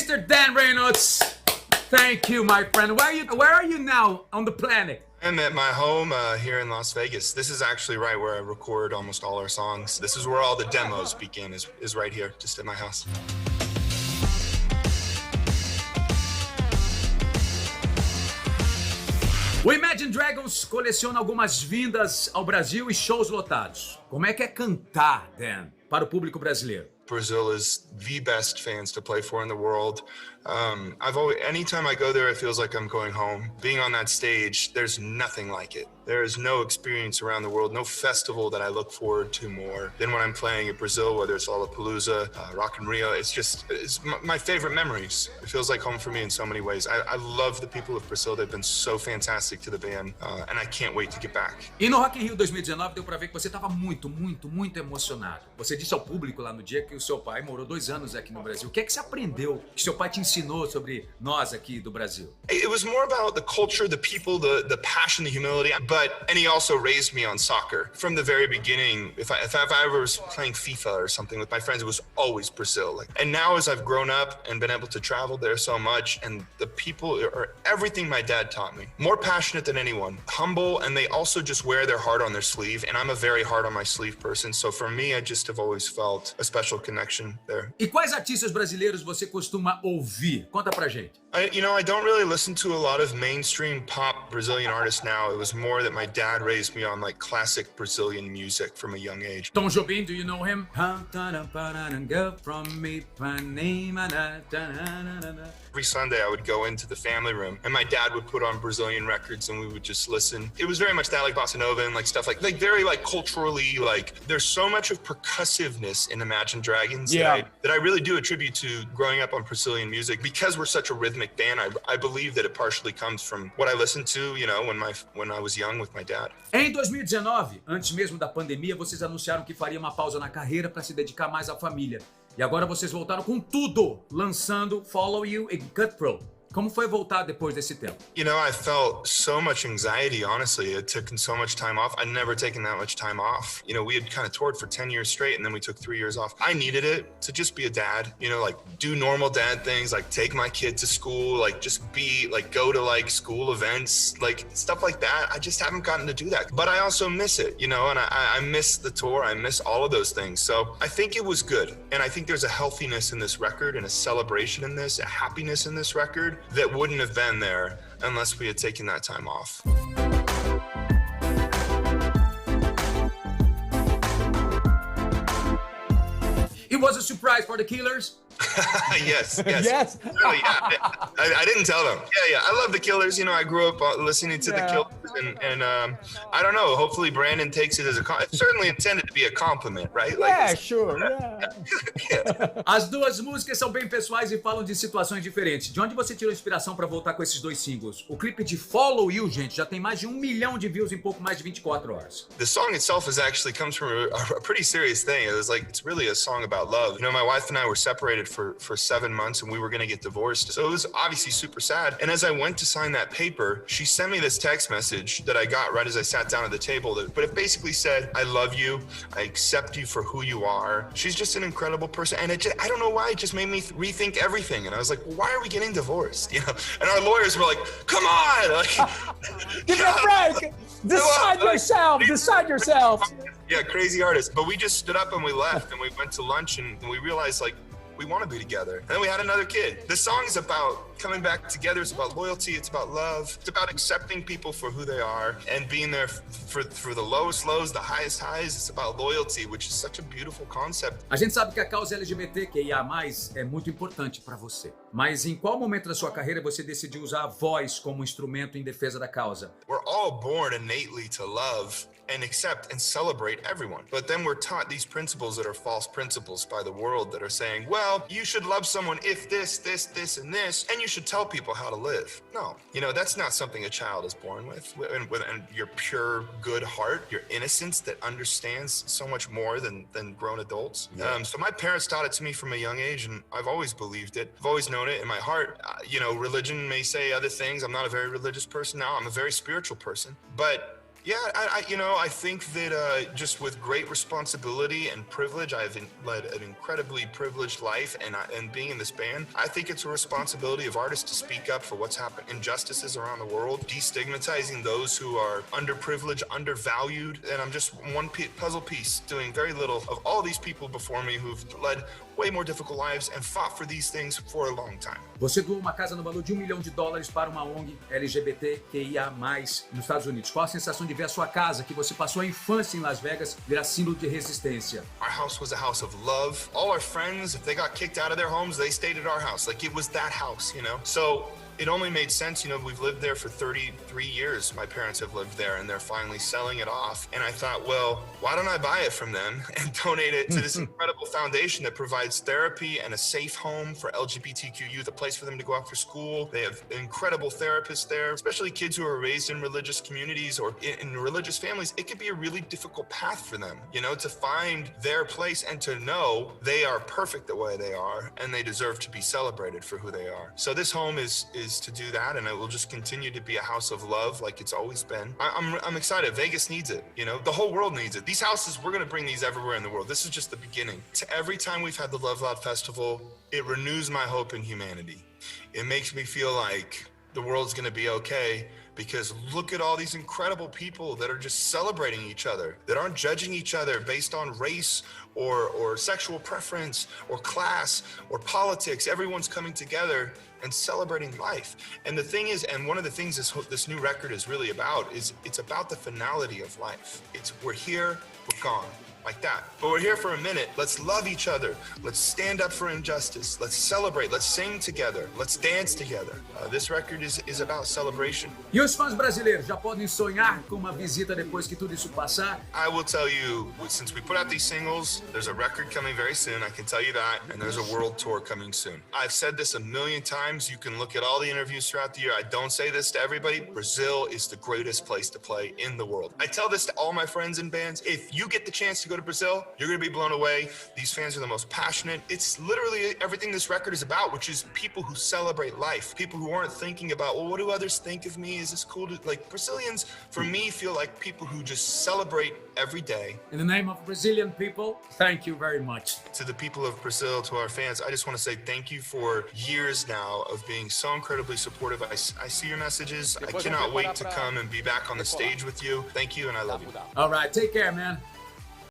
Mr. Dan Reynolds. Thank you, my friend. Where are you now on the planet? I'm at my home here in Las Vegas. This is actually right where I record almost all our songs. This is where all the demos begin, is right here, just at my house. O Imagine Dragons coleciona algumas vindas ao Brasil e shows lotados. Como é que é cantar, Dan, para o público brasileiro? Brazil is the best fans to play for in the world. Anytime I go there, it feels like I'm going home. Being on that stage, there's nothing like it. There is no experience around the world, no festival that I look forward to more than when I'm playing at Brazil, whether it's Lollapalooza, Rock in Rio. It's my favorite memories. It feels like home for me in so many ways. I love the people of Brazil. They've been so fantastic to the band, and I can't wait to get back. E no Rock in Rio 2019 deu pra ver que você estava muito emocionado. Você disse ao público lá no dia que o seu pai morou 2 anos aqui no Brasil. O que é que você aprendeu, que seu pai te ensinou sobre nós aqui do Brasil? It was more about the culture, the people, the passion, the humility. And he also raised me on soccer from the very beginning. If I ever was playing FIFA or something with my friends, it was always Brazil. And now as I've grown up and been able to travel there so much, and the people are everything my dad taught me. More passionate than anyone, humble, and they also just wear their heart on their sleeve. And I'm a very hard on my sleeve person. So for me, I just have always felt a special connection there. E quais artistas brasileiros você costuma ouvir? Conta pra gente. I don't really listen to a lot of mainstream pop Brazilian artists now. It was more that my dad raised me on like classic Brazilian music from a young age. Tom Jobim, do you know him? Every Sunday I would go into the family room and my dad would put on Brazilian records and we would just listen. It was very much that, like bossa nova and like stuff like very like culturally, like there's so much of percussiveness in Imagine Dragons that I really do attribute to growing up on Brazilian music. Because we're such a rhythmic band, I believe that it partially comes from what I listened to, when I was young with my dad. Em 2019, antes mesmo da pandemia, vocês anunciaram que faria uma pausa na carreira para se dedicar mais à família. E agora vocês voltaram com tudo, lançando Follow You e Cutthroat. Como foi voltar depois desse tempo? I felt so much anxiety, honestly. It took so much time off. I'd never taken that much time off. We had kind of toured for 10 years straight and then we took 3 years off. I needed it to just be a dad, like do normal dad things, like take my kid to school, like just be, like go to like school events, like stuff like that. I just haven't gotten to do that. But I also miss it, and I miss the tour. I miss all of those things. So I think it was good. And I think there's a healthiness in this record and a celebration in this, a happiness in this record that wouldn't have been there unless we had taken that time off. It was a surprise for the Killers. Yes. Yes. Really, yeah. I didn't tell them. Yeah. I love the Killers. I grew up listening to the Killers, and I don't know. Hopefully, Brandon takes it as it's certainly intended to be a compliment, right? Yeah, sure. Yeah. As duas músicas são bem pessoais e falam de situações diferentes. De onde você tirou inspiração para voltar com esses 2 singles? O clipe de Follow You, gente, já tem mais de 1 milhão de views em pouco mais de 24 horas. The song itself comes from a pretty serious thing. It's really a song about love. My wife and I were separated for 7 months and we were going to get divorced. So it was obviously super sad. And as I went to sign that paper, she sent me this text message that I got right as I sat down at the table. But it basically said, I love you. I accept you for who you are. She's just an incredible person. And I don't know why, it just made me rethink everything. And I was like, well, why are we getting divorced? And our lawyers were like, come on. Like, give it a break. Decide yourself. Yeah, crazy artist. But we just stood up and we left and we went to lunch and we realized like, we want to be together. And then we had another kid. The song is about coming back together. It's about loyalty. It's about love. It's about accepting people for who they are and being there for the lowest lows, the highest highs. It's about loyalty, which is such a beautiful concept. A gente sabe que a causa LGBTQIA+, é muito importante para você. Mas em qual momento da sua carreira você decidiu usar a voz como instrumento em defesa da causa? We're all born innately to love and accept and celebrate everyone. But then we're taught these principles that are false principles by the world that are saying, well, you should love someone if this, and this, and you should tell people how to live. No, that's not something a child is born with. And your pure, good heart, your innocence that understands so much more than grown adults. Yeah. So my parents taught it to me from a young age, and I've always believed it. I've always known it in my heart. Religion may say other things. I'm not a very religious person now. I'm a very spiritual person. But Yeah, I think that just with great responsibility and privilege, I've led an incredibly privileged life, and being in this band, I think it's a responsibility of artists to speak up for what's happening, injustices around the world, destigmatizing those who are underprivileged, undervalued, and I'm just one puzzle piece doing very little of all these people before me who've led way more difficult lives and fought for these things for a long time. Você doou uma casa no valor de $1 milhão para uma ONG LGBTQIA+, nos Estados Unidos. Qual a sensação de ver a sua casa, que você passou a infância em Las Vegas, virar símbolo de resistência? Our house was a house of love. All our friends, if they got kicked out of their homes, they stayed at our house. Like, it was that house, you know? So it only made sense, we've lived there for 33 years. My parents have lived there, and they're finally selling it off. And I thought, well, why don't I buy it from them and donate it to this incredible foundation that provides therapy and a safe home for LGBTQ youth, a place for them to go out for school. They have incredible therapists there, especially kids who are raised in religious communities or in religious families. It could be a really difficult path for them, to find their place and to know they are perfect the way they are, and they deserve to be celebrated for who they are. So this home is to do that, and it will just continue to be a house of love like it's always been. I'm excited. Vegas needs it. The whole world needs it. These houses, we're going to bring these everywhere in the world. This is just the beginning. Every time we've had the Love Loud Festival, it renews my hope in humanity. It makes me feel like the world's going to be okay, because look at all these incredible people that are just celebrating each other, that aren't judging each other based on race or sexual preference or class or politics. Everyone's coming together and celebrating life. And the thing is, and one of the things this new record is really about, is it's about the finality of life. It's we're here, we're gone. Like that. But we're here for a minute. Let's love each other. Let's stand up for injustice. Let's celebrate. Let's sing together. Let's dance together. This record is about celebration. E os fãs brasileiros já podem sonhar com uma visita depois que tudo isso passar? I will tell you, since we put out these singles, there's a record coming very soon. I can tell you that. And there's a world tour coming soon. I've said this a million times. You can look at all the interviews throughout the year. I don't say this to everybody. Brazil is the greatest place to play in the world. I tell this to all my friends in bands. If you get the chance to go to Brazil, you're going to be blown away. These fans are the most passionate. It's literally everything this record is about, which is people who celebrate life. People who aren't thinking about, well, what do others think of me? Is this cool? Brazilians, for me, feel like people who just celebrate every day. In the name of Brazilian people, thank you very much. To the people of Brazil, to our fans, I just want to say thank you for years now of being so incredibly supportive. I see your messages. I cannot wait to come and be back on the stage with you. Thank you, and I love you. All right, take care, man.